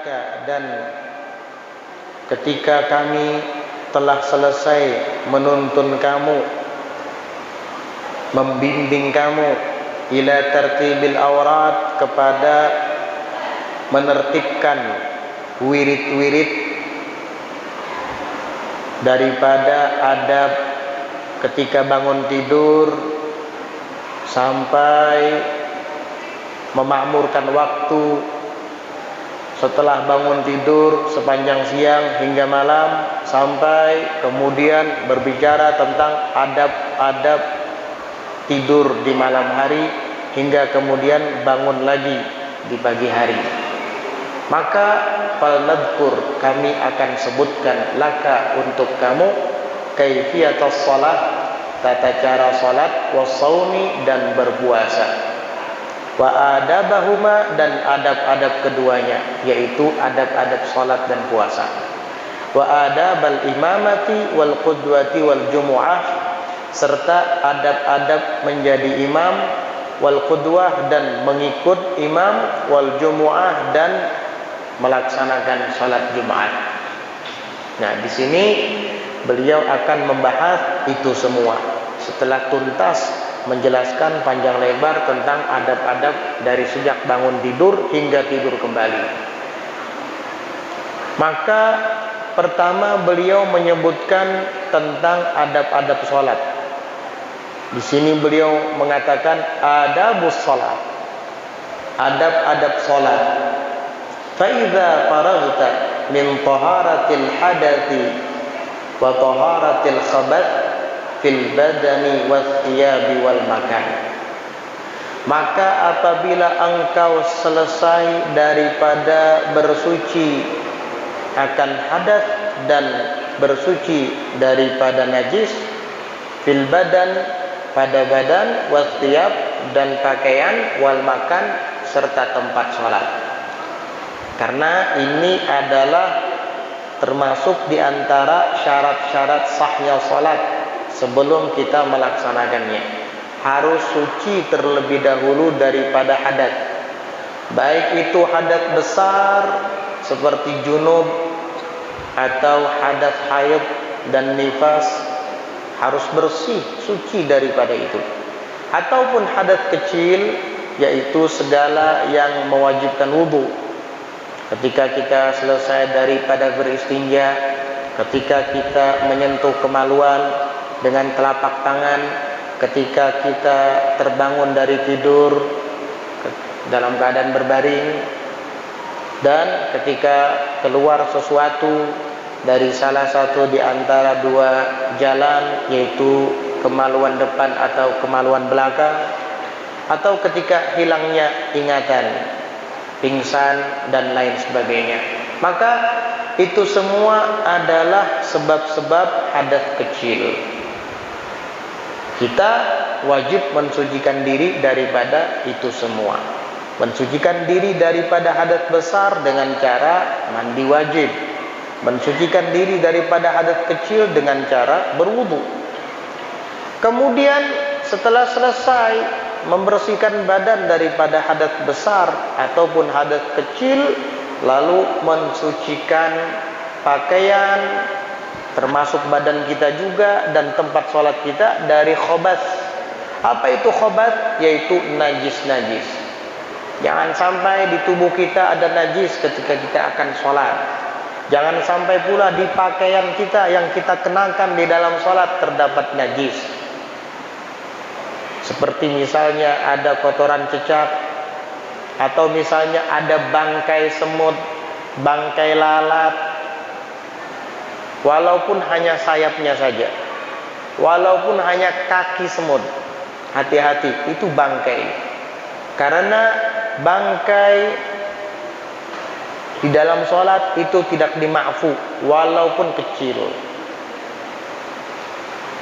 dzalika, dan ketika kami telah selesai menuntun kamu, membimbing kamu ila tertibil aurat, kepada menertibkan wirid-wirid daripada adab ketika bangun tidur sampai memakmurkan waktu setelah bangun tidur sepanjang siang hingga malam, sampai kemudian berbicara tentang adab-adab tidur di malam hari hingga kemudian bangun lagi di pagi hari. Maka falnadhkur, kami akan sebutkan laka, untuk kamu, kaifiyatus shalah, tata cara salat, wassaumi, dan berpuasa, wa adabahuma, dan adab-adab keduanya, yaitu adab-adab salat dan puasa, wa adabal imamati wal qudwati wal jumu'ah, serta adab-adab menjadi imam, wal qudwah, dan mengikut imam, wal jumu'ah, dan melaksanakan salat Jumat. Nah, di sini beliau akan membahas itu semua setelah tuntas menjelaskan panjang lebar tentang adab-adab dari sejak bangun tidur hingga tidur kembali. Maka pertama beliau menyebutkan tentang adab-adab salat. Di sini beliau mengatakan adabus salat, adab-adab salat. Fa idza faraghta min taharatil hadathi wa taharatil khabath fil badani was thiyabi wal makan. Maka apabila engkau selesai daripada bersuci akan hadas dan bersuci daripada najis, fil badan, pada badan, was thiyab, dan pakaian, wal makan, serta tempat sholat. Karena ini adalah termasuk di antara syarat-syarat sahnya sholat. Sebelum kita melaksanakannya, harus suci terlebih dahulu daripada hadas. Baik itu hadas besar seperti junub atau hadas haid dan nifas, harus bersih, suci daripada itu. Ataupun hadas kecil, yaitu segala yang mewajibkan wudu. Ketika kita selesai daripada beristinja, ketika kita menyentuh kemaluan dengan telapak tangan, ketika kita terbangun dari tidur dalam keadaan berbaring, dan ketika keluar sesuatu dari salah satu di antara dua jalan, yaitu kemaluan depan atau kemaluan belakang, atau ketika hilangnya ingatan, pingsan, dan lain sebagainya. Maka itu semua adalah sebab-sebab hadas kecil. Kita wajib mensucikan diri daripada itu semua. Mensucikan diri daripada hadas besar dengan cara mandi wajib. Mensucikan diri daripada hadas kecil dengan cara berwudu. Kemudian setelah selesai membersihkan badan daripada hadas besar ataupun hadas kecil, lalu mensucikan pakaian, termasuk badan kita juga, dan tempat sholat kita dari khobath. Apa itu khobath? Yaitu najis-najis. Jangan sampai di tubuh kita ada najis ketika kita akan sholat. Jangan sampai pula di pakaian kita yang kita kenakan di dalam sholat terdapat najis. Seperti misalnya ada kotoran cecak, atau misalnya ada bangkai semut, bangkai lalat, walaupun hanya sayapnya saja, walaupun hanya kaki semut, hati-hati, itu bangkai. Karena bangkai di dalam sholat itu tidak dima'fu, walaupun kecil,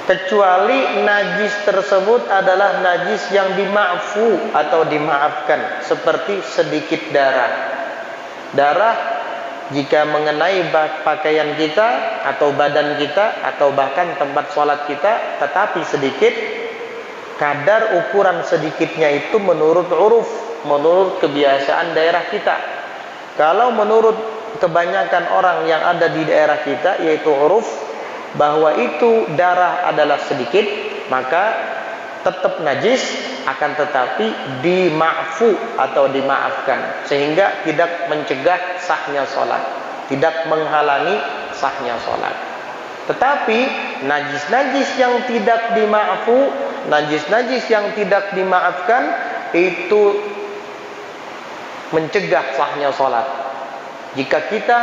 kecuali najis tersebut adalah najis yang dima'fu atau dimaafkan, seperti sedikit darah. Darah jika mengenai pakaian kita atau badan kita atau bahkan tempat sholat kita, tetapi sedikit, kadar ukuran sedikitnya itu menurut uruf, menurut kebiasaan daerah kita. Kalau menurut kebanyakan orang yang ada di daerah kita, yaitu uruf bahwa itu darah adalah sedikit, maka tetap najis, akan tetapi dima'fu atau dimaafkan, sehingga tidak mencegah sahnya sholat, tidak menghalangi sahnya sholat. Tetapi najis-najis yang tidak dima'fu, najis-najis yang tidak dimaafkan, itu mencegah sahnya sholat. Jika kita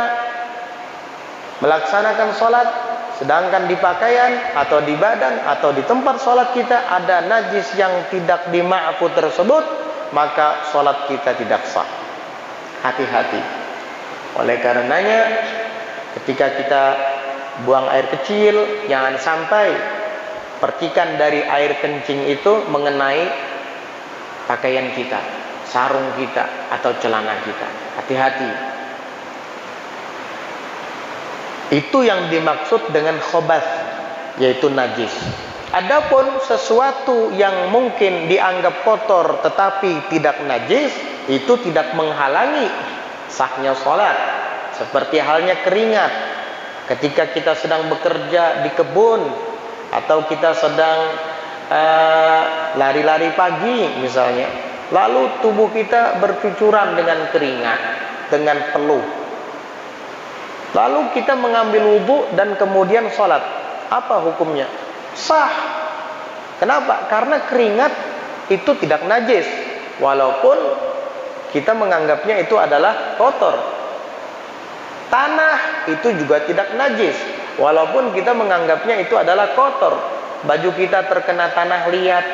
melaksanakan sholat, sedangkan di pakaian atau di badan atau di tempat sholat kita ada najis yang tidak dima'fu tersebut, maka sholat kita tidak sah. Hati-hati. Oleh karenanya, ketika kita buang air kecil, jangan sampai percikan dari air kencing itu mengenai pakaian kita, sarung kita, atau celana kita. Hati-hati. Itu yang dimaksud dengan khobath, yaitu najis. Adapun sesuatu yang mungkin dianggap kotor tetapi tidak najis, itu tidak menghalangi sahnya sholat. Seperti halnya keringat. Ketika kita sedang bekerja di kebun, atau kita sedang lari-lari pagi misalnya, lalu tubuh kita bercucuran dengan keringat, dengan peluh, lalu kita mengambil wudu dan kemudian sholat, apa hukumnya? Sah. Kenapa? Karena keringat itu tidak najis, walaupun kita menganggapnya itu adalah kotor. Tanah itu juga tidak najis, walaupun kita menganggapnya itu adalah kotor. Baju kita terkena tanah liat,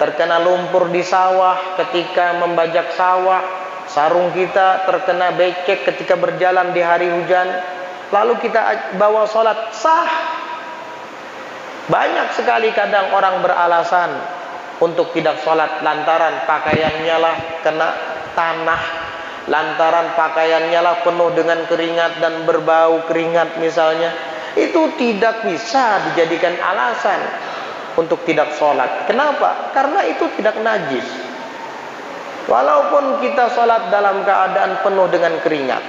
terkena lumpur di sawah ketika membajak sawah, sarung kita terkena becek ketika berjalan di hari hujan, lalu kita bawa sholat, sah. Banyak sekali kadang orang beralasan untuk tidak sholat lantaran pakaiannya lah kena tanah, lantaran pakaiannya lah penuh dengan keringat dan berbau keringat misalnya. Itu tidak bisa dijadikan alasan untuk tidak sholat. Kenapa? Karena itu tidak najis. Walaupun kita sholat dalam keadaan penuh dengan keringat,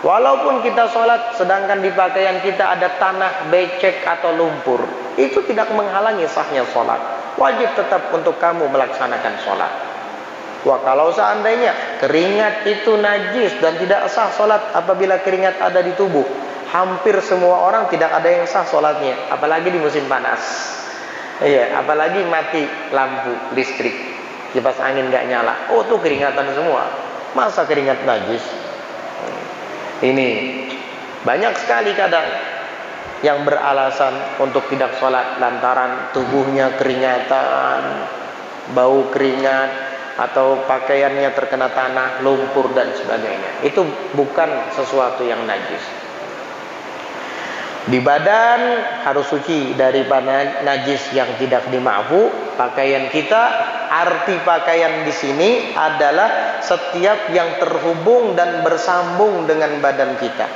walaupun kita sholat sedangkan di pakaian kita ada tanah, becek atau lumpur, itu tidak menghalangi sahnya sholat. Wajib tetap untuk kamu melaksanakan sholat. Wah, kalau seandainya keringat itu najis dan tidak sah sholat apabila keringat ada di tubuh, hampir semua orang tidak ada yang sah sholatnya, apalagi di musim panas. Iya, apalagi mati lampu listrik, kipas angin nggak nyala, oh tuh keringatan semua. Masa keringat najis? Ini banyak sekali kadang yang beralasan untuk tidak sholat lantaran tubuhnya keringatan, bau keringat, atau pakaiannya terkena tanah, lumpur dan sebagainya. Itu bukan sesuatu yang najis. Di badan harus suci daripada najis yang tidak dima'fu. Pakaian kita, arti pakaian di sini adalah setiap yang terhubung dan bersambung dengan badan kita.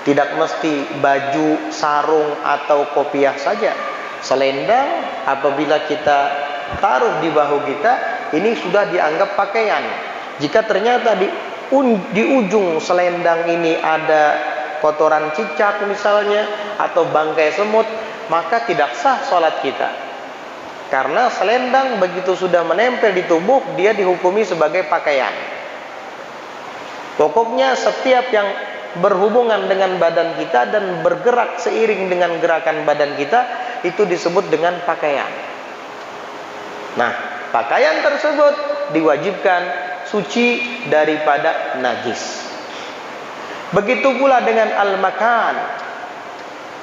Tidak mesti baju, sarung atau kopiah saja. Selendang apabila kita taruh di bahu kita, ini sudah dianggap pakaian. Jika ternyata di ujung selendang ini ada kotoran cicak misalnya, atau bangkai semut, maka tidak sah sholat kita. Karena selendang begitu sudah menempel di tubuh, dia dihukumi sebagai pakaian. Pokoknya setiap yang berhubungan dengan badan kita dan bergerak seiring dengan gerakan badan kita, itu disebut dengan pakaian. Nah, pakaian tersebut diwajibkan suci daripada najis. Begitu pula dengan al-makan,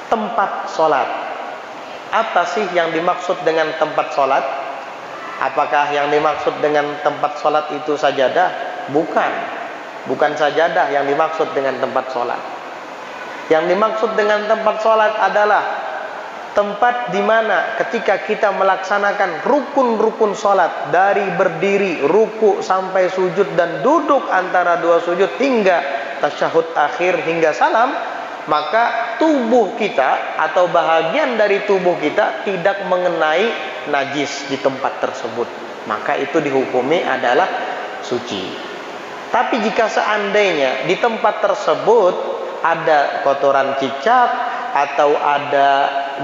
tempat sholat. Apa sih yang dimaksud dengan tempat sholat? Apakah yang dimaksud dengan tempat sholat itu sajadah? Bukan. Bukan sajadah yang dimaksud dengan tempat sholat. Yang dimaksud dengan tempat sholat adalah tempat di mana ketika kita melaksanakan rukun-rukun sholat, dari berdiri, ruku sampai sujud dan duduk antara dua sujud hingga tasyahud akhir hingga salam, maka tubuh kita atau bahagian dari tubuh kita tidak mengenai najis di tempat tersebut, maka itu dihukumi adalah suci. Tapi jika seandainya di tempat tersebut ada kotoran cicak atau ada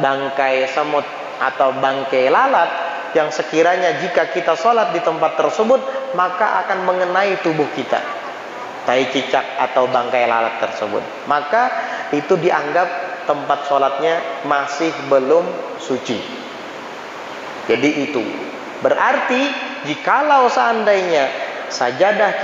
bangkai semut atau bangkai lalat yang sekiranya jika kita sholat di tempat tersebut maka akan mengenai tubuh kita, tai cicak atau bangkai lalat tersebut, maka itu dianggap tempat sholatnya masih belum suci. Jadi itu berarti jikalau seandainya sajadah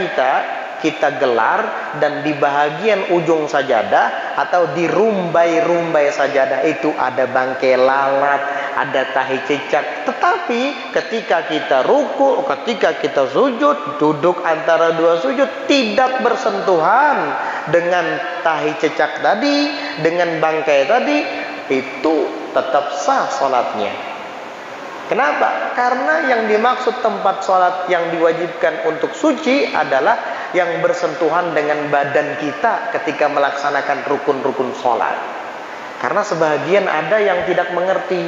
kita gelar dan di bahagian ujung sajadah atau di rumbai-rumbai sajadah itu ada bangkai lalat, ada tahi cicak, tetapi ketika kita ruku, ketika kita sujud, duduk antara dua sujud tidak bersentuhan dengan tahi cicak tadi, dengan bangkai tadi, itu tetap sah sholatnya. Kenapa? Karena yang dimaksud tempat sholat yang diwajibkan untuk suci adalah yang bersentuhan dengan badan kita ketika melaksanakan rukun-rukun sholat. Karena sebagian ada yang tidak mengerti,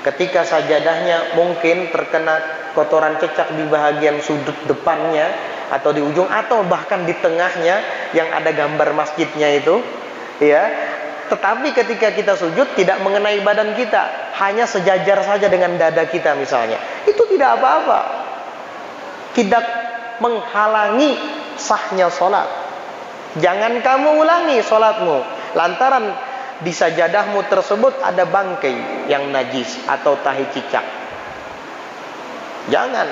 ketika sajadahnya mungkin terkena kotoran cicak di bahagian sudut depannya atau di ujung atau bahkan di tengahnya yang ada gambar masjidnya itu, ya. Tetapi ketika kita sujud tidak mengenai badan kita, hanya sejajar saja dengan dada kita misalnya, itu tidak apa-apa, tidak menghalangi sahnya sholat. Jangan kamu ulangi sholatmu lantaran di sajadahmu tersebut ada bangkai yang najis atau tahi cicak. Jangan,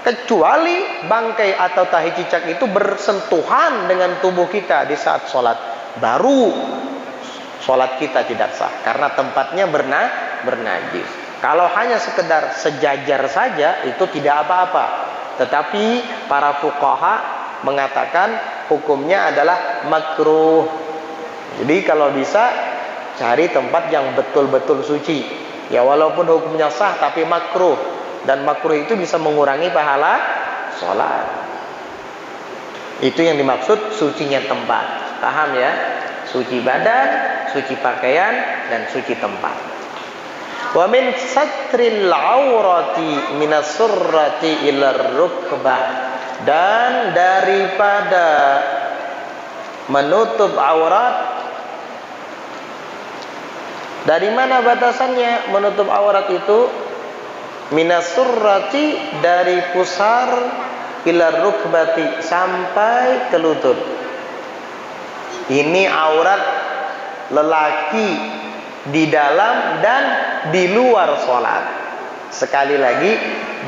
kecuali bangkai atau tahi cicak itu bersentuhan dengan tubuh kita di saat sholat, baru sholat kita tidak sah karena tempatnya bernajis. Kalau hanya sekedar sejajar saja itu tidak apa-apa. Tetapi para fuqaha mengatakan hukumnya adalah makruh. Jadi kalau bisa cari tempat yang betul-betul suci. Ya walaupun hukumnya sah tapi makruh, dan makruh itu bisa mengurangi pahala sholat. Itu yang dimaksud sucinya tempat. Paham ya? Suci badan, suci pakaian, dan suci tempat. Wa min satril aurati minas surrati ilar rukbah, dan daripada menutup aurat, dari mana batasannya menutup aurat itu? Minas surrati, dari pusar, ilar rukbati, sampai ke lutut. Ini aurat lelaki di dalam dan di luar sholat. Sekali lagi,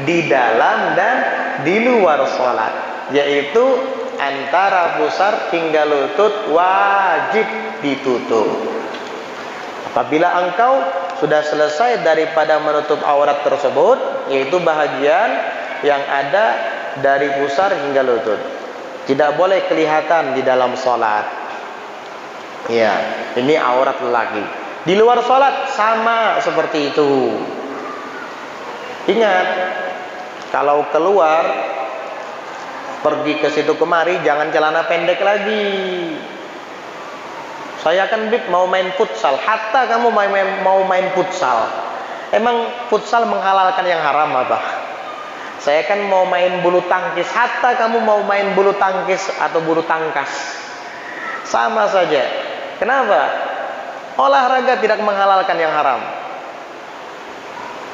di dalam dan di luar sholat, yaitu antara pusar hingga lutut wajib ditutup. Apabila engkau sudah selesai daripada menutup aurat tersebut, yaitu bahagian yang ada dari pusar hingga lutut, tidak boleh kelihatan di dalam sholat. Ya, ini aurat lelaki. Di luar sholat sama seperti itu. Ingat, kalau keluar pergi ke situ kemari jangan celana pendek lagi. Saya kan mau main futsal, hatta kamu mau main futsal. Emang futsal menghalalkan yang haram apa? Saya kan mau main bulu tangkis, hatta kamu mau main bulu tangkis atau bulu tangkas, sama saja. Kenapa? Olahraga tidak menghalalkan yang haram.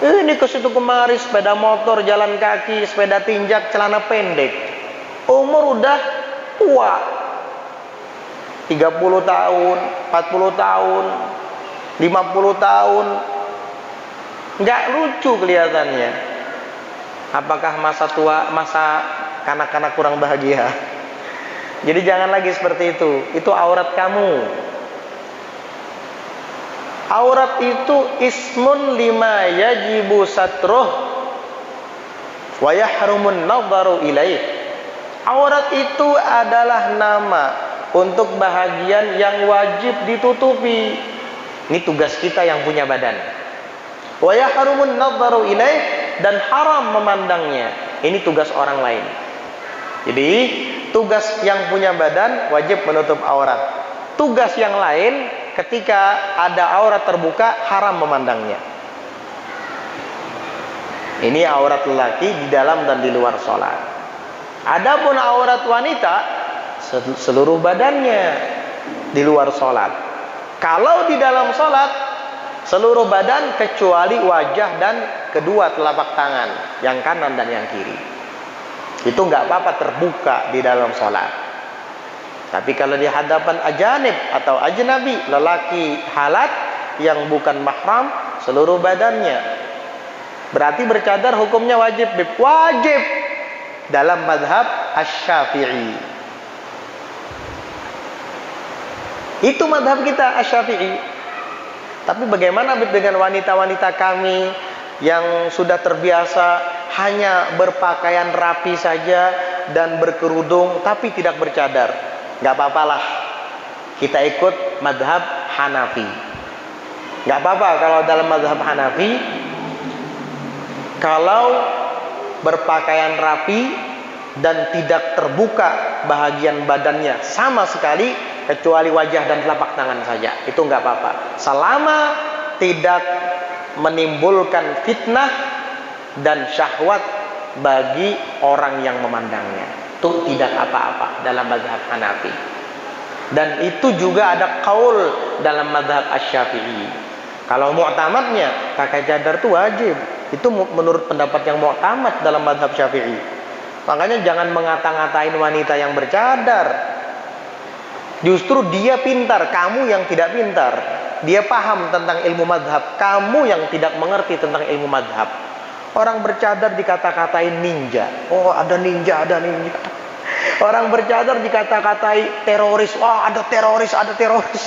Ini ke situ kemari, sepeda motor, jalan kaki, sepeda tinjak, celana pendek. Umur udah tua, 30 tahun, 40 tahun, 50 tahun. Nggak lucu kelihatannya. Apakah masa tua, masa kanak-kanak kurang bahagia? Jadi jangan lagi seperti itu. Itu aurat kamu. Aurat itu ismun lima yajibu satruh wa yahrumun nadharu ilaih. Aurat itu adalah nama untuk bahagian yang wajib ditutupi. Ini tugas kita yang punya badan. Wa yahrumun nadharu ilaih, dan haram memandangnya. Ini tugas orang lain. Jadi tugas yang punya badan wajib menutup aurat. Tugas yang lain, ketika ada aurat terbuka, haram memandangnya. Ini aurat lelaki di dalam dan di luar sholat. Adapun aurat wanita, seluruh badannya di luar sholat. Kalau di dalam sholat, seluruh badan kecuali wajah dan kedua telapak tangan, yang kanan dan yang kiri. Itu nggak apa-apa terbuka di dalam sholat. Tapi kalau di hadapan ajanib atau ajnabi, lelaki halat yang bukan mahram, seluruh badannya. Berarti bercadar hukumnya wajib, wajib dalam mazhab Asy-Syafi'i. Itu mazhab kita Asy-Syafi'i. Tapi bagaimana dengan wanita-wanita kami yang sudah terbiasa hanya berpakaian rapi saja dan berkerudung tapi tidak bercadar? Gak apa-apalah, kita ikut mazhab Hanafi. Gak apa-apa kalau dalam mazhab Hanafi, kalau berpakaian rapi dan tidak terbuka bahagian badannya sama sekali, kecuali wajah dan telapak tangan saja, itu nggak apa-apa, selama tidak menimbulkan fitnah dan syahwat bagi orang yang memandangnya, itu tidak apa-apa dalam mazhab Hanafi. Dan itu juga ada qaul dalam mazhab Asy-Syafi'i. Kalau mu'tamadnya pakai cadar itu wajib, itu menurut pendapat yang mu'tamad dalam mazhab Syafi'i. Makanya jangan mengata-ngatain wanita yang bercadar. Justru dia pintar, kamu yang tidak pintar. Dia paham tentang ilmu madhab, kamu yang tidak mengerti tentang ilmu madhab. Orang bercadar dikata-katain ninja. Oh, ada ninja, ada ninja. Orang bercadar dikata-katai teroris. Wah, ada teroris, ada teroris.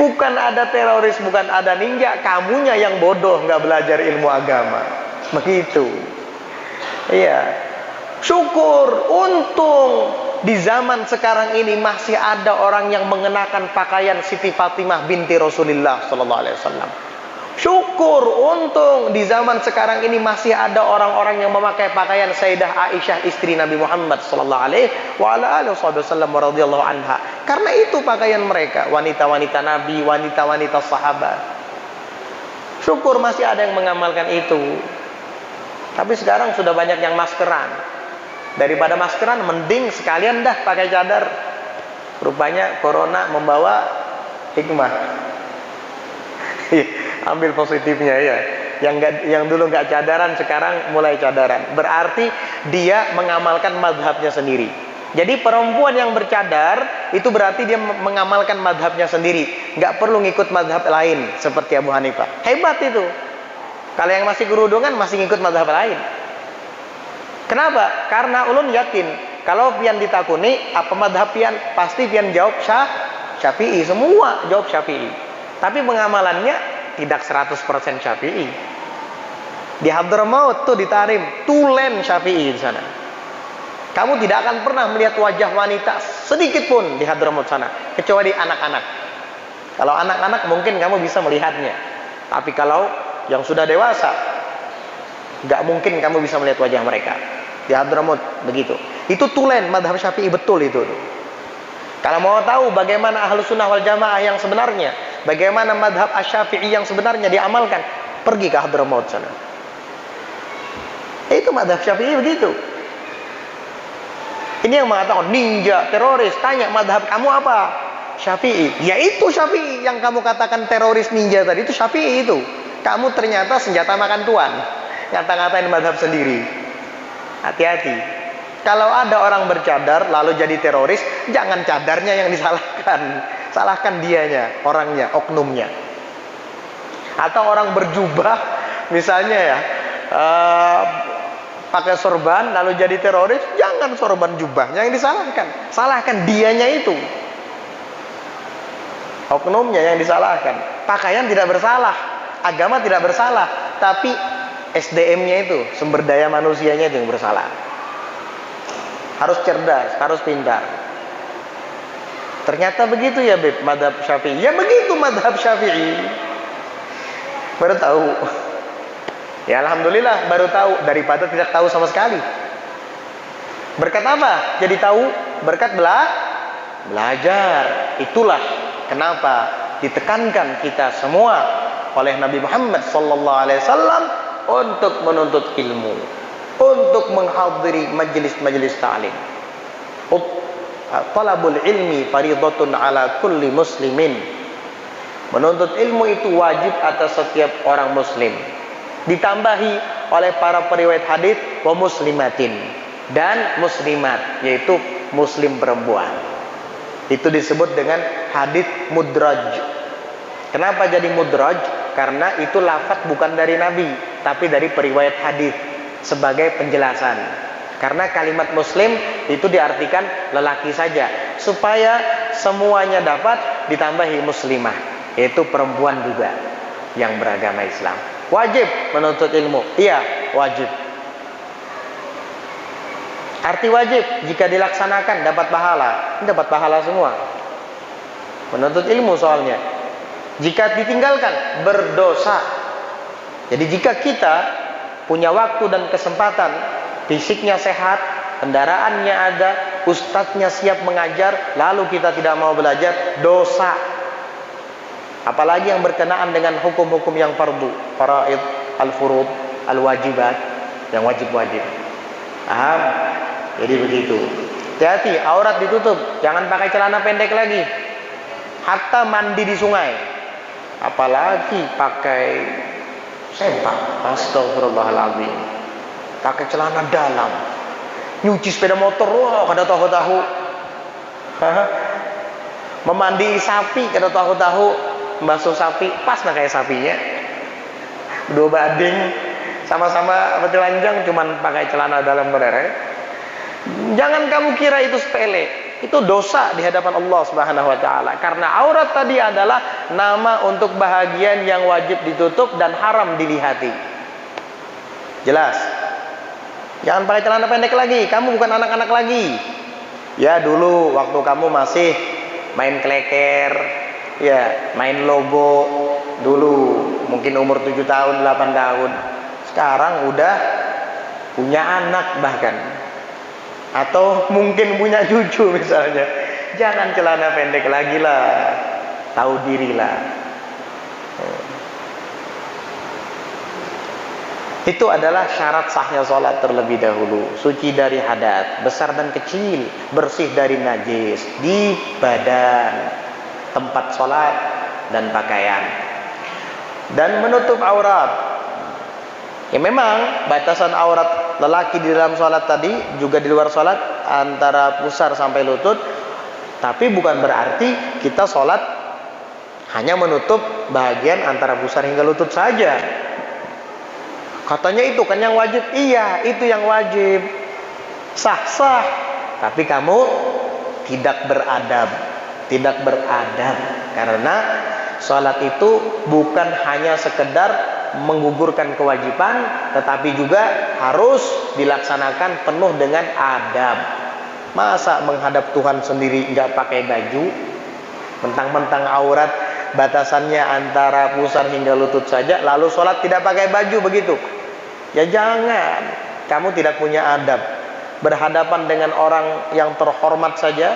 Bukan ada teroris, bukan ada ninja. Kamunya yang bodoh, nggak belajar ilmu agama. Begitu. Iya. Syukur, untung di zaman sekarang ini masih ada orang yang mengenakan pakaian Siti Fatimah binti Rasulullah sallallahu alaihi wasallam. Syukur, untung di zaman sekarang ini masih ada orang-orang yang memakai pakaian Sayyidah Aisyah istri Nabi Muhammad sallallahu alaihi wasallam radhiyallahu anha. Karena itu pakaian mereka, wanita-wanita Nabi, wanita-wanita sahabat. Syukur masih ada yang mengamalkan itu. Tapi sekarang sudah banyak yang maskeran. Daripada maskeran, mending sekalian dah pakai cadar. Rupanya corona membawa hikmah. Ambil positifnya ya. Yang dulu nggak cadaran, sekarang mulai cadaran. Berarti dia mengamalkan madhabnya sendiri. Jadi perempuan yang bercadar itu berarti dia mengamalkan madhabnya sendiri. Nggak perlu ngikut madhab lain seperti Abu Hanifah. Hebat itu. Kalau yang masih kerudungan masih ngikut madhab lain. Kenapa? Karena ulun yakin kalau pian ditakuni apa madhab pian, pasti pian jawab Syafi'i, semua jawab Syafi'i. Tapi pengamalannya tidak 100% Syafi'i. Di Hadramaut tuh di Tarim, tulen Syafi'i di sana. Kamu tidak akan pernah melihat wajah wanita sedikit pun di Hadramaut sana, kecuali anak-anak. Kalau anak-anak mungkin kamu bisa melihatnya. Tapi kalau yang sudah dewasa, nggak mungkin kamu bisa melihat wajah mereka. Di Hadramaut begitu. Itu tulen madhab Syafi'i betul itu. Kalau mau tahu bagaimana Ahlus Sunnah wal Jamaah yang sebenarnya, bagaimana madhab Asy-Syafi'i yang sebenarnya diamalkan, pergi ke Hadramaut sana. Itu madhab Syafi'i begitu. Ini yang mengatakan ninja, teroris. Tanya madhab kamu apa? Syafi'i. Ya itu Syafi'i yang kamu katakan teroris ninja tadi, itu Syafi'i itu. Kamu ternyata senjata makan tuan. Ngata-ngatain madhab sendiri. Hati-hati. Kalau ada orang bercadar lalu jadi teroris, jangan cadarnya yang disalahkan. Salahkan dianya, orangnya, oknumnya. Atau orang berjubah, misalnya ya, pakai sorban lalu jadi teroris, jangan sorban jubahnya yang disalahkan. Salahkan dianya itu. Oknumnya yang disalahkan. Pakaian tidak bersalah, agama tidak bersalah, tapi SDM-nya itu, sumber daya manusianya itu yang bersalah. Harus cerdas, harus pintar. Ternyata begitu ya Beb, madhab Syafi'i. Ya begitu madhab Syafi'i. Baru tahu. Ya alhamdulillah baru tahu, daripada tidak tahu sama sekali. Berkat apa? Jadi tahu, berkat belajar. Itulah kenapa ditekankan kita semua oleh Nabi Muhammad sallallahu alaihi wasallam untuk menuntut ilmu, untuk menghadiri majelis-majelis ta'lim. talabul ilmi fardhatun ala kulli muslimin. Menuntut ilmu itu wajib atas setiap orang muslim. Ditambahi oleh para periwayat hadis wa muslimatin, dan muslimat, yaitu muslim perempuan. Itu disebut dengan hadis mudraj. Kenapa jadi mudraj? Karena itu lafaz bukan dari Nabi, tapi dari periwayat hadis sebagai penjelasan. Karena kalimat muslim itu diartikan lelaki saja, supaya semuanya dapat ditambahi muslimah, yaitu perempuan juga yang beragama Islam. Wajib menuntut ilmu. Iya, wajib. Arti wajib, jika dilaksanakan dapat pahala. Dapat pahala semua. Menuntut ilmu soalnya. Jika ditinggalkan berdosa. Jadi jika kita punya waktu dan kesempatan, fisiknya sehat, kendaraannya ada, ustadznya siap mengajar, lalu kita tidak mau belajar, dosa. Apalagi yang berkenaan dengan hukum-hukum yang fardu, faraid, al-furud, al-wajibat, yang wajib-wajib. Paham? Jadi begitu. Hati-hati, aurat ditutup, jangan pakai celana pendek lagi. Hatta mandi di sungai, apalagi pakai sempak. Astagfirullahaladzim. Pakai celana dalam, nyuci sepeda motor, wah, kada tahu-tahu. Memandi sapi, kada tahu-tahu. Membasuh sapi, pas nah kayak sapinya. Dua bading, sama-sama telanjang, cuman pakai celana dalam berere. Jangan kamu kira itu sepele. Itu dosa di hadapan Allah Subhanahu wa taala. Karena aurat tadi adalah nama untuk bahagian yang wajib ditutup dan haram dilihati. Jelas? Jangan pakai celana pendek lagi. Kamu bukan anak-anak lagi. Ya dulu waktu kamu masih main kleker, ya main logo dulu, mungkin umur 7 tahun, 8 tahun. Sekarang udah punya anak bahkan, atau mungkin punya cucu misalnya. Jangan celana pendek lagi lah. Tahu dirilah. Itu adalah syarat sahnya sholat terlebih dahulu. Suci dari hadat, besar dan kecil, bersih dari najis, di badan, tempat sholat, dan pakaian. Dan menutup aurat. Ya memang batasan aurat lelaki di dalam sholat tadi, juga di luar sholat, antara pusar sampai lutut. Tapi bukan berarti kita sholat hanya menutup bagian antara pusar hingga lutut saja. Katanya itu kan yang wajib. Iya, itu yang wajib. Sah-sah. Tapi kamu tidak beradab. Tidak beradab. Karena sholat itu bukan hanya sekedar menggugurkan kewajiban, tetapi juga harus dilaksanakan penuh dengan adab. Masa menghadap Tuhan sendiri nggak pakai baju? Mentang-mentang aurat batasannya antara pusar hingga lutut saja, lalu sholat tidak pakai baju begitu? Ya jangan. Kamu tidak punya adab. Berhadapan dengan orang yang terhormat saja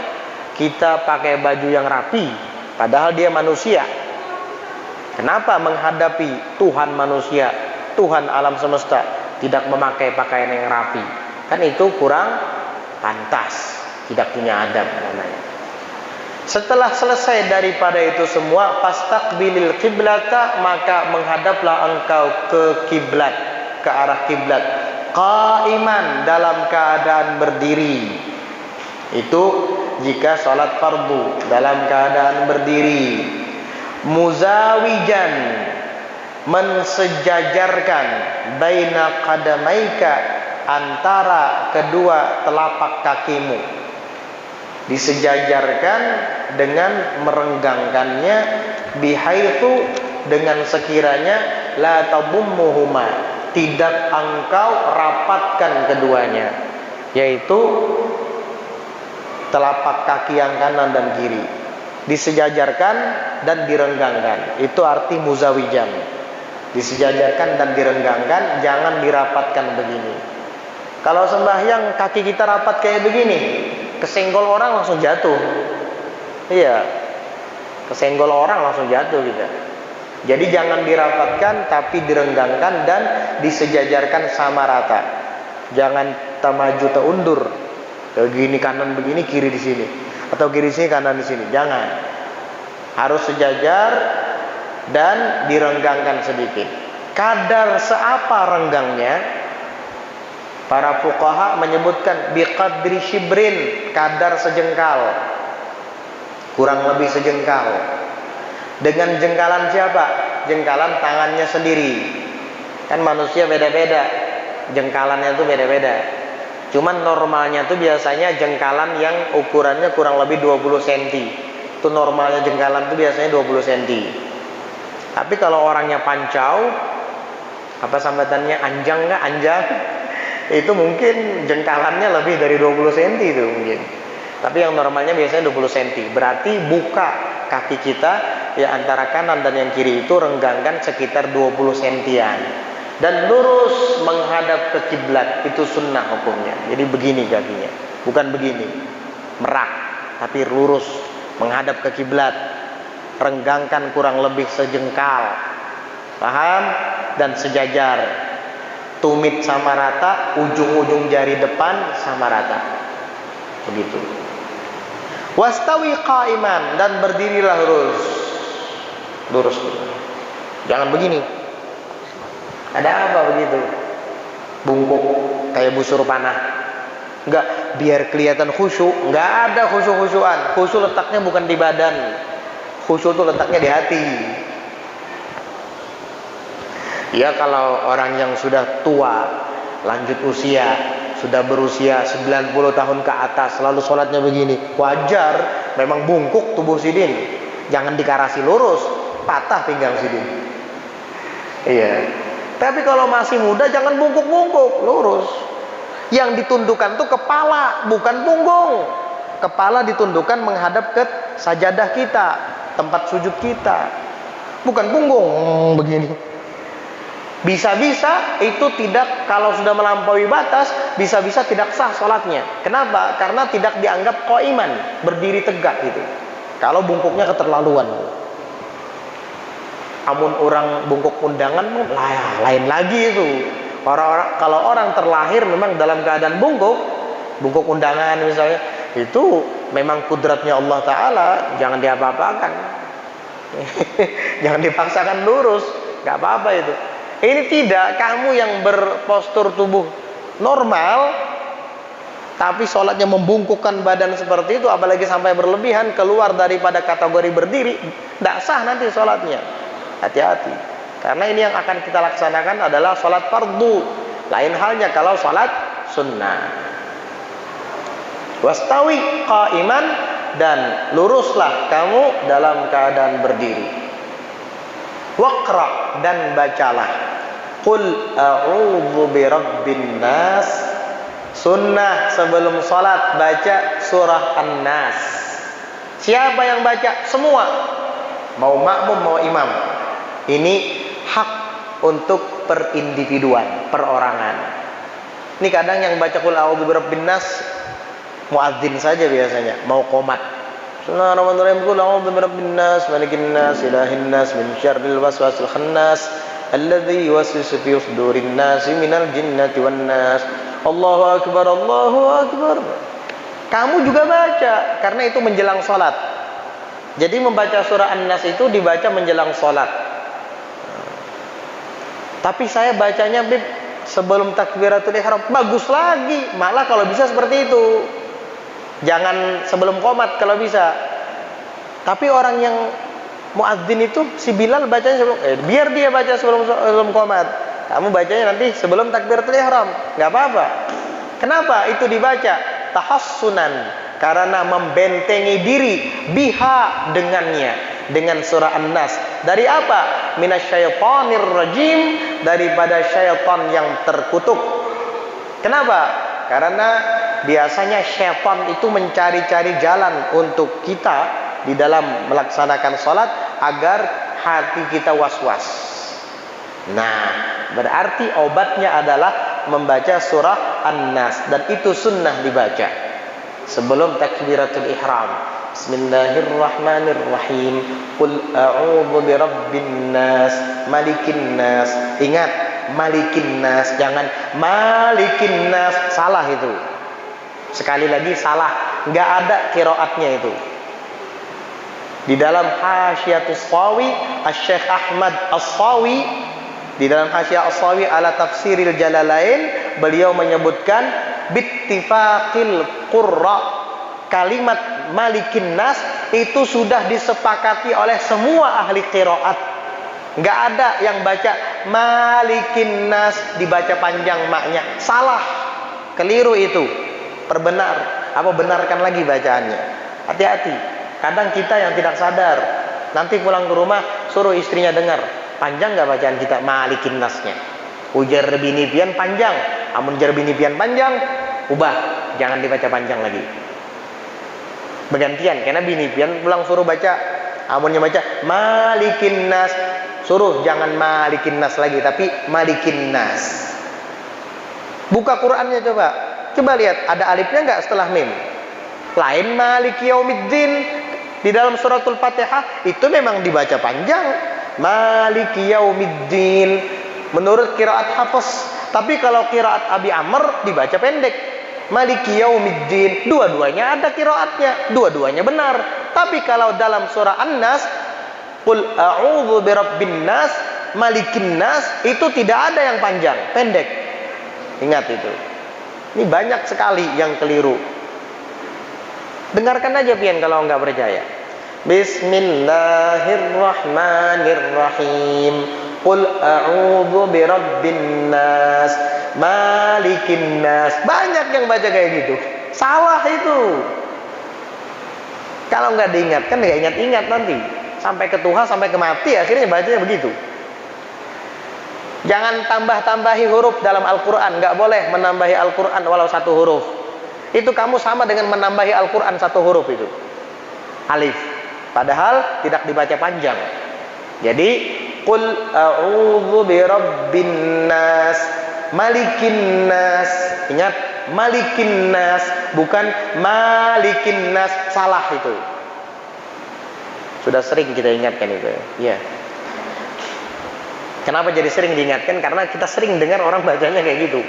kita pakai baju yang rapi, padahal dia manusia. Kenapa menghadapi Tuhan manusia, Tuhan alam semesta, tidak memakai pakaian yang rapi? Kan itu kurang pantas, tidak punya adab namanya. Setelah selesai daripada itu semua, fastaqbilil qiblata, maka menghadaplah engkau ke kiblat, ke arah kiblat, qaiman, dalam keadaan berdiri. Itu jika sholat fardu dalam keadaan berdiri. Muzawijan, mensejajarkan, baina qadamaika, antara kedua telapak kakimu. Disejajarkan dengan merenggangkannya, bihaitsu, dengan sekiranya, la tabummuhuma, tidak engkau rapatkan keduanya, yaitu telapak kaki yang kanan dan kiri. Disejajarkan dan direnggangkan. Itu arti muzawijan. Disejajarkan dan direnggangkan, jangan dirapatkan begini. Kalau sembahyang kaki kita rapat kayak begini, kesenggol orang langsung jatuh. Iya, kesenggol orang langsung jatuh kita. Jadi jangan dirapatkan, tapi direnggangkan dan disejajarkan sama rata. Jangan tamaju undur, begini kanan begini, kiri di sini. atau kiri sini kanan di sini. Jangan. Harus sejajar dan direnggangkan sedikit. Kadar seapa renggangnya? Para fuqaha menyebutkan biqadri shibrin, kadar sejengkal. Kurang lebih sejengkal. Dengan jengkalan siapa? Jengkalan tangannya sendiri. Kan manusia beda-beda, jengkalannya itu beda-beda. Cuman normalnya itu biasanya jengkalan yang ukurannya kurang lebih 20 cm. Itu normalnya jengkalan itu biasanya 20 cm. Tapi kalau orangnya pancau, apa sambatannya, anjang nggak? Anjang, itu mungkin jengkalannya lebih dari 20 cm itu mungkin. Tapi yang normalnya biasanya 20 cm. Berarti buka kaki kita ya antara kanan dan yang kiri itu renggangkan sekitar 20 cm-an. Dan lurus menghadap ke kiblat, itu sunnah hukumnya. Jadi begini kakinya, bukan begini merak, tapi lurus menghadap ke kiblat. Renggangkan kurang lebih sejengkal, paham? Dan sejajar, tumit sama rata, ujung-ujung jari depan sama rata, begitu. Wastawi qaiman, dan berdirilah lurus, lurus, jangan begini. Ada apa begitu? Bungkuk kayak busur panah. Enggak, biar kelihatan khusyuk. Enggak ada khusyuk-khusyuan. Khusyuk letaknya bukan di badan. Khusyuk itu letaknya di hati. Ya kalau orang yang sudah tua, lanjut usia, sudah berusia 90 tahun ke atas, lalu sholatnya begini, wajar. Memang bungkuk tubuh sidin. Jangan dikarasi lurus, patah pinggang sidin. Iya. Tapi kalau masih muda jangan bungkuk-bungkuk, lurus. Yang ditundukkan tuh kepala, bukan punggung. Kepala ditundukkan menghadap ke sajadah kita, tempat sujud kita. Bukan punggung begini. Bisa-bisa itu tidak, kalau sudah melampaui batas, bisa-bisa tidak sah sholatnya. Kenapa? Karena tidak dianggap qaiman, berdiri tegak gitu. Kalau bungkuknya keterlaluan. Amun orang bungkuk undangan lain lagi itu. Kalau orang terlahir memang dalam keadaan bungkuk undangan misalnya, itu memang kudratnya Allah Ta'ala, jangan diapa-apakan. Jangan dipaksakan lurus, gak apa-apa itu. Ini tidak, kamu yang berpostur tubuh normal tapi sholatnya membungkukkan badan seperti itu, apalagi sampai berlebihan, keluar daripada kategori berdiri, tidak sah nanti sholatnya. Hati-hati, karena ini yang akan kita laksanakan adalah sholat fardu. Lain halnya kalau sholat sunnah. Wastawi qaiman, dan luruslah kamu dalam keadaan berdiri. Waqra, dan bacalah. Qul a'udzu birabbin nas. Sunnah sebelum sholat baca surah An-Nas. Siapa yang baca? Semua, mau makmum mau imam. Ini hak untuk perindividuan, perorangan. Ini kadang yang baca qul a'udzu birabbin nas muadzin saja biasanya, mau qomat. Bismillahirrahmanirrahim. Qul a'udzu birabbin nas, malikin nas, ilahin nas, min syarril waswasil khannas, alladzi yuwaswisu fi sudurin nas minal jinnati wan nas. Allahu akbar, Allahu akbar. Kamu juga baca, karena itu menjelang salat. Jadi membaca surah An-Nas itu dibaca menjelang salat. Tapi saya bacanya sebelum takbiratul ihram, bagus lagi. Malah kalau bisa seperti itu. Jangan sebelum qomat kalau bisa. Tapi orang yang muadzin itu, si Bilal bacanya sebelum, biar dia baca sebelum qomat. Kamu bacanya nanti sebelum takbiratul ihram, nggak apa-apa. Kenapa itu dibaca? Tahassunan, karena membentengi diri biha, dengannya, dengan surah An-Nas. Dari apa? Minasyaitonir rajim, daripada syaitan yang terkutuk. Kenapa? Karena biasanya syaitan itu mencari-cari jalan untuk kita di dalam melaksanakan sholat agar hati kita was-was. Nah, berarti obatnya adalah membaca surah An-Nas, dan itu sunnah dibaca sebelum takbiratul ihram. Bismillahirrahmanirrahim. Qul a'udzu birabbin nas, malikin nas. Ingat, malikin nas, jangan malikin nas. Salah itu. Sekali lagi salah. nggak ada qiraatnya itu. Di dalam Hasyiatus Shawi, Asy-Syaikh Ahmad As-Shawi, di dalam Hasyiah As-Shawi ala Tafsiril Jalalain, beliau menyebutkan bittifaqil qurra, kalimat Malikin Nas itu sudah disepakati oleh semua ahli qiraat. Nggak ada yang baca Malikin Nas dibaca panjang maknya. Salah, keliru itu. Perbenar, apa benarkan lagi bacaannya. Hati-hati. Kadang kita yang tidak sadar, nanti pulang ke rumah suruh istrinya dengar, panjang nggak bacaan kita Malikin Nasnya. Ujar bini pian panjang, amun jar bini pian panjang, ubah, jangan dibaca panjang lagi. Bergantian, karena bini pian pulang suruh baca, amunnya baca Malikin Nas, suruh jangan Malikin Nas lagi, tapi Malikin Nas. Buka Qurannya coba lihat, ada alifnya nggak setelah mim? Lain Maliki Yaumiddin. Di dalam suratul Fatihah itu memang dibaca panjang, Maliki Yaumiddin menurut qiraat Hafs. Tapi kalau qiraat Abi Amr dibaca pendek, Maliki Yaumiddin. Dua-duanya ada qiraatnya, dua-duanya benar. Tapi kalau dalam surah An-Nas, Qul a'udzu birabbin nas, Malikin Nas, itu tidak ada yang panjang, pendek. Ingat itu. Ini banyak sekali yang keliru. Dengarkan aja pian kalau enggak percaya. Bismillahirrahmanirrahim. Qul a'udzu birabbin nas, Malikin Nas. Banyak yang baca kayak gitu. Salah itu. Kalau enggak diingatkan, enggak ingat-ingat nanti. Sampai ke Tuhan, sampai ke mati, akhirnya bacanya begitu. Jangan tambah-tambahi huruf dalam Al-Quran. Enggak boleh menambahi Al-Quran walau satu huruf. Itu kamu sama dengan menambahi Al-Quran satu huruf itu, alif, padahal tidak dibaca panjang. Jadi Qul a'udzu birabbin nas, Malikin Nas. Ingat, Malikin Nas, bukan Malikin Nas. Salah itu. Sudah sering kita ingatkan itu ya. Kenapa jadi sering diingatkan? Karena kita sering dengar orang bacanya kayak gitu.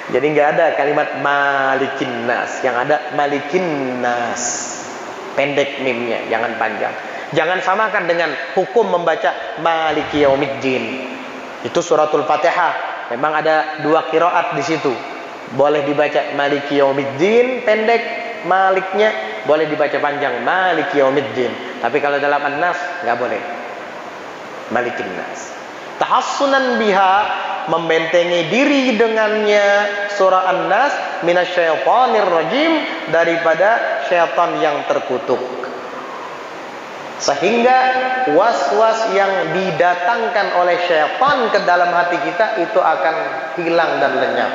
Jadi nggak ada kalimat Malikin Nas, yang ada Malikin Nas, pendek mimnya, jangan panjang. Jangan samakan dengan hukum membaca Maliki Yaumiddin. Itu suratul Fatihah. Memang ada dua qiraat di situ. Boleh dibaca Maliki Yaumiddin pendek Maliknya, boleh dibaca panjang Maliki Yaumiddin. Tapi kalau dalam An-Nas nggak boleh Malikin Nas. Tahassunan biha, membentengi diri dengannya surah An-Nas minasyaitonir rajim, daripada syaitan yang terkutuk. Sehingga was-was yang didatangkan oleh syaitan ke dalam hati kita itu akan hilang dan lenyap.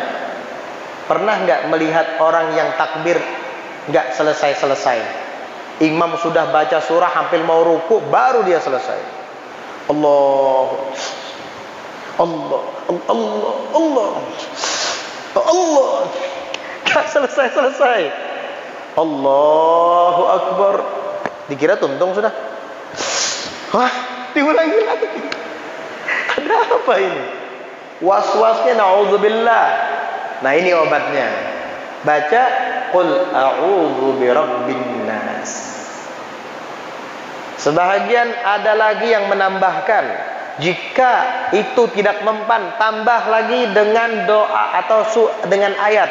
Pernah nggak melihat orang yang takbir nggak selesai-selesai? Imam sudah baca surah hampir mau ruku baru dia selesai. Allah gak selesai. Allahu Akbar, dikira tuntung sudah. Wah, diulangi lagi. Ada apa ini? Was-wasnya na'udzubillah. Nah, ini obatnya. Baca Qul a'udzu birabbin nas. Sebahagian ada lagi yang menambahkan, jika itu tidak mempan, tambah lagi dengan doa atau dengan ayat.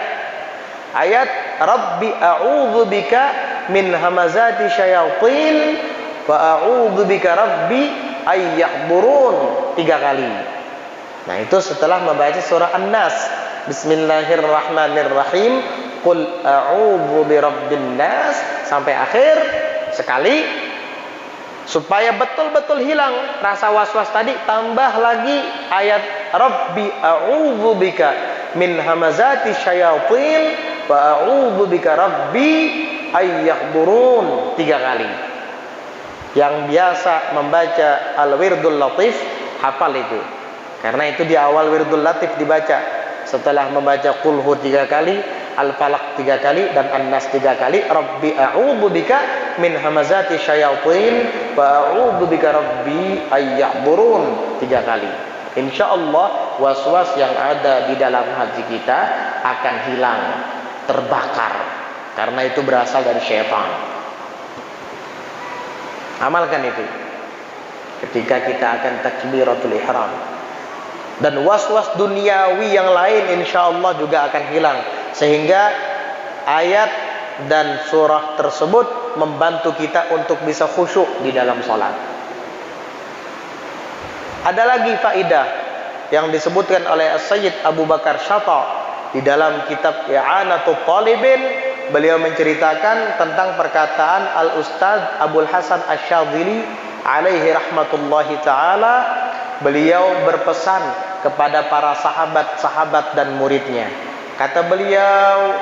Ayat Rabbi a'udzu bika min hamazati syayatin wa a'udzu bika rabbi ay yahburun 3 kali. Nah, itu setelah membaca surah An-Nas. Bismillahirrahmanirrahim. Qul a'udzu birabbin nas sampai akhir sekali. Supaya betul-betul hilang rasa was-was tadi, tambah lagi ayat Rabbi a'udzu bika min hamazati syayatin wa a'udzu bika rabbi ay yahburun 3 kali. Yang biasa membaca Al-Wirdul Latif hafal itu. Karena itu di awal Wirdul Latif dibaca. Setelah membaca Qul Hu 3 kali, Al-Falaq 3 kali, dan An-Nas 3 kali, Rabbi a'udzu bika min hamazati syayatin wa a'udzu bika rabbi ay yahburun 3 kali. Insyaallah was-was yang ada di dalam hati kita akan hilang, terbakar. karena itu berasal dari syaitan. Amalkan itu ketika kita akan takbiratul ihram. Dan was-was duniawi yang lain insya Allah juga akan hilang, sehingga ayat dan surah tersebut membantu kita untuk bisa khusyuk di dalam sholat. Ada lagi faidah yang disebutkan oleh Sayyid Abu Bakar Syata di dalam kitab I'anatul Talibin. Beliau menceritakan tentang perkataan Al-Ustaz Abdul Hasan Asy-Syadzili alaihi rahmatullahi ta'ala. Beliau berpesan kepada para sahabat-sahabat dan muridnya. Kata beliau,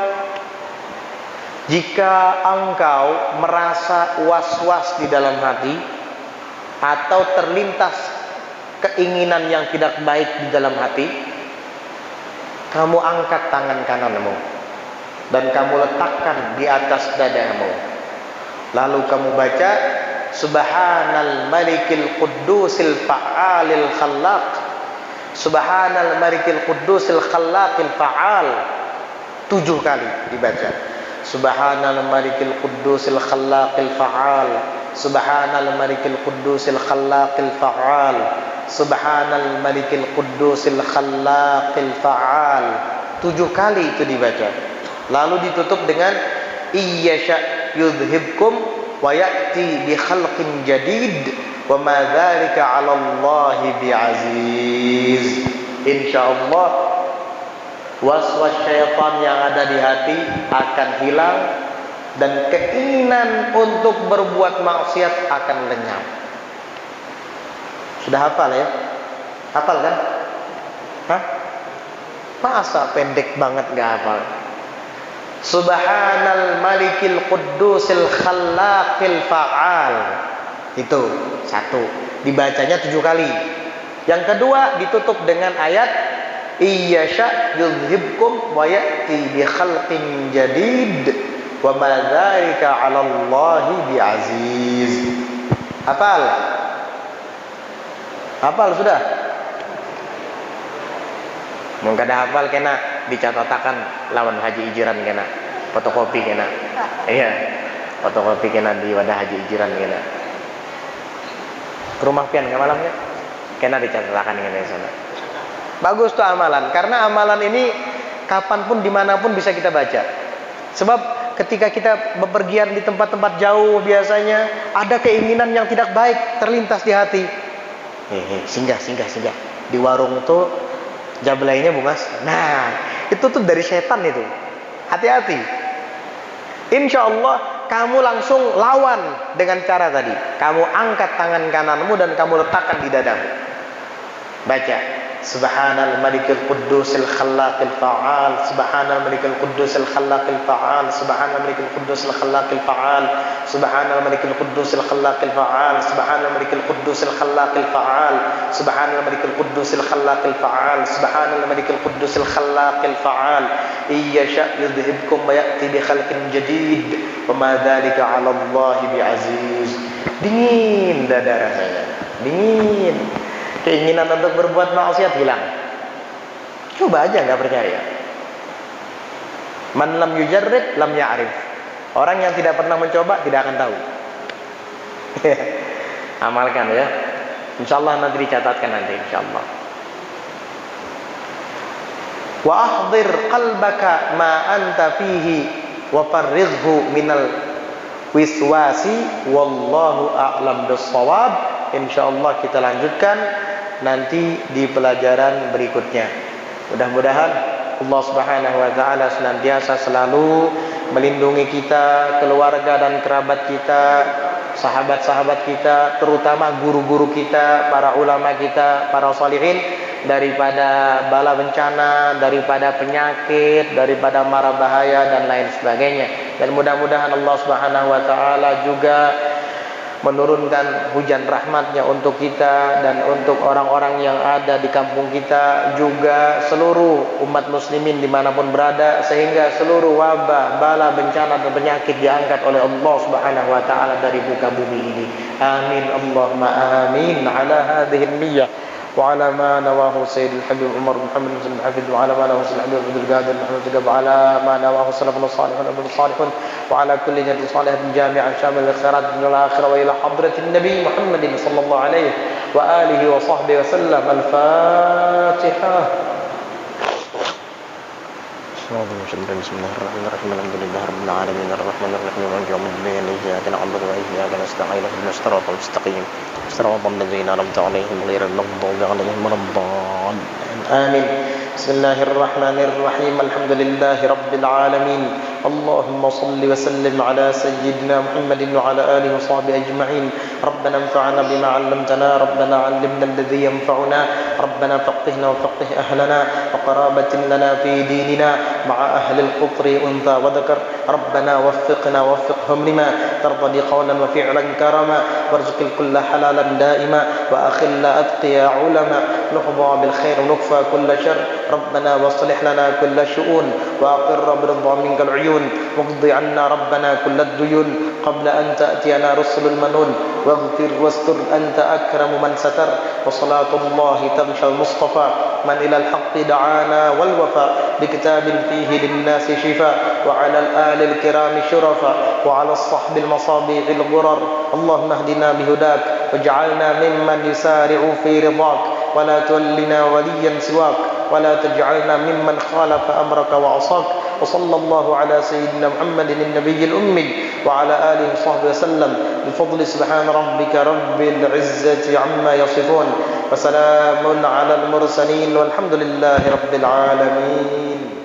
jika engkau merasa was-was di dalam hati atau terlintas keinginan yang tidak baik di dalam hati, kamu angkat tangan kananmu dan kamu letakkan di atas dadamu. Lalu kamu baca Subhanal Malikil Quddusil Fa'alil Khallaq, Subhanal Malikil Quddusil Khallaqil Fa'al, 7 kali dibaca. Subhanal Malikil Quddusil Khallaqil Fa'al, Subhanal Malikil Quddusil Khallaqil Fa'al, Subhanal Malikil Quddusil Khallaqil Fa'al, 7 kali itu dibaca. Lalu ditutup dengan iyyasha yudhibkum wa ya'ti bi khalqin jadid wa ma dzalika 'ala Allahi bi'aziz. Insyaallah was-was syaitan yang ada di hati akan hilang dan keinginan untuk berbuat maksiat akan lenyap. Sudah hafal ya? Hafal kan? Hah? Masa pendek banget gak hafal? Subhanal Malikil Quddusil Khallaqil Fa'al, itu 1, dibacanya 7 kali. Yang kedua ditutup dengan ayat iyyasha yudhibkum wa ya'ti bi khalqin jadid wa ma dzalika 'ala Allahi bi'aziz. Hafal? Hafal sudah? Mun kada hafal kena dicatatakan lawan haji ijiran kena, fotokopi kena. Iya, fotokopi kena di wadah haji ijiran kena. Ke rumah pian ke malamnya kena dicatatakan kena di sana. Bagus tuh amalan, karena amalan ini kapanpun dimanapun bisa kita baca. Sebab ketika kita bepergian di tempat-tempat jauh, biasanya ada keinginan yang tidak baik terlintas di hati. Singgah di warung tuh jablainya bungas. Nah, itu tuh dari setan itu. Hati-hati. Insya Allah kamu langsung lawan dengan cara tadi. Kamu angkat tangan kananmu dan kamu letakkan di dadamu. Baca Subhanal Malikil Quddusil Khallaqil Fa'al, Subhanal Malikil Quddusil Khallaqil Fa'al, Subhanal Malikil Quddusil Khallaqil Fa'al, Subhanal Malikil Quddusil Khallaqil Fa'al, Subhanal Malikil Quddusil Khallaqil Fa'al, Subhanal Malikil Quddusil Khallaqil Fa'al, Subhanal Malikil Quddusil Khallaqil Fa'al, iyyasha yudhibkum wa ya'ti bi khalqin jadid wa ma dzalika 'ala Allahi bi'aziz. Dingin dada rasanya, dingin. Keinginan untuk berbuat maksiat hilang. Coba aja, nggak percaya. Man lam yujarrib lam ya'rif. Orang yang tidak pernah mencoba tidak akan tahu. Amalkan ya. Insyaallah nanti dicatatkan nanti insyaallah. Wa ahdir qalbaka ma anta fihi wa farridhu minal wiswasi wallahu a'lam bis-shawab. Insyaallah kita lanjutkan nanti di pelajaran berikutnya. Mudah-mudahan Allah Subhanahu wa taala senantiasa selalu melindungi kita, keluarga dan kerabat kita, sahabat-sahabat kita, terutama guru-guru kita, para ulama kita, para sholihin, daripada bala bencana, daripada penyakit, daripada mara bahaya dan lain sebagainya. Dan mudah-mudahan Allah Subhanahu wa taala juga menurunkan hujan rahmatnya untuk kita dan untuk orang-orang yang ada di kampung kita, juga seluruh umat muslimin dimanapun berada, sehingga seluruh wabah, bala, bencana dan penyakit diangkat oleh Allah Subhanahu wa taala dari muka bumi ini. Amin Allahumma amin ala hadhihi niyyah. وعلى ما نواه سيد الحبيب عمر بن محمد بن الحفيظ وعلى ما نواه سيد الحبيب عبد القادر بن محمد وعلى ما نواه سلفنا الصالحون عبد الصالحون وعلى كل جد صالحة جامعة شامل الخيرات الدنيا والآخرة وإلى حضرة النبي محمد صلى الله عليه وآله وصحبه وسلم. الفاتحة. بسم الله الرحمن الرحيم الحمد لله رب العالمين الرحمن الرحيم مالك يوم الدين إياك نعبد وإياك نستعين اهدنا الصراط المستقيم صراط الذين أنعمت عليهم غير المغضوب عليهم ولا الضالين آمين. بسم الله الرحمن الرحيم الحمد لله رب العالمين اللهم صل وسلم على سيدنا محمد وعلى آله وصحبه أجمعين. ربنا انفعنا بما علمتنا ربنا علمنا الذي ينفعنا ربنا فقهنا وفقه أهلنا وقرابة لنا في ديننا مع أهل القطر أنثى وذكر ربنا وفقنا وفقهم لما ترضى قولا وفعلا كرما وارزق الكل حلالا دائما وأخل أتقياء علما نحظى بالخير ونكفى كل شر ربنا واصلح لنا كل شؤون وأقر برضا منك العيون واقض عنا ربنا كل الديون قبل أن تأتينا رسل المنون واغفر واستر أنت أكرم من ستر وصلاة الله تغشى المصطفى من إلى الحق دعانا والوفاء بكتاب فيه للناس شفاء وعلى الآل الكرام شرفاء وعلى الصحب المصابيح الغرر. اللهم اهدنا بهداك واجعلنا ممن يسارع في رضاك ولا تولنا وليا سواك ولا تجعلنا ممن خالف أمرك وعصاك. وصلى الله على سيدنا محمد النبي الأمي وعلى آله وصحبه وسلم بفضل سبحان ربك رب العزة عما يصفون وسلام على المرسلين والحمد لله رب العالمين.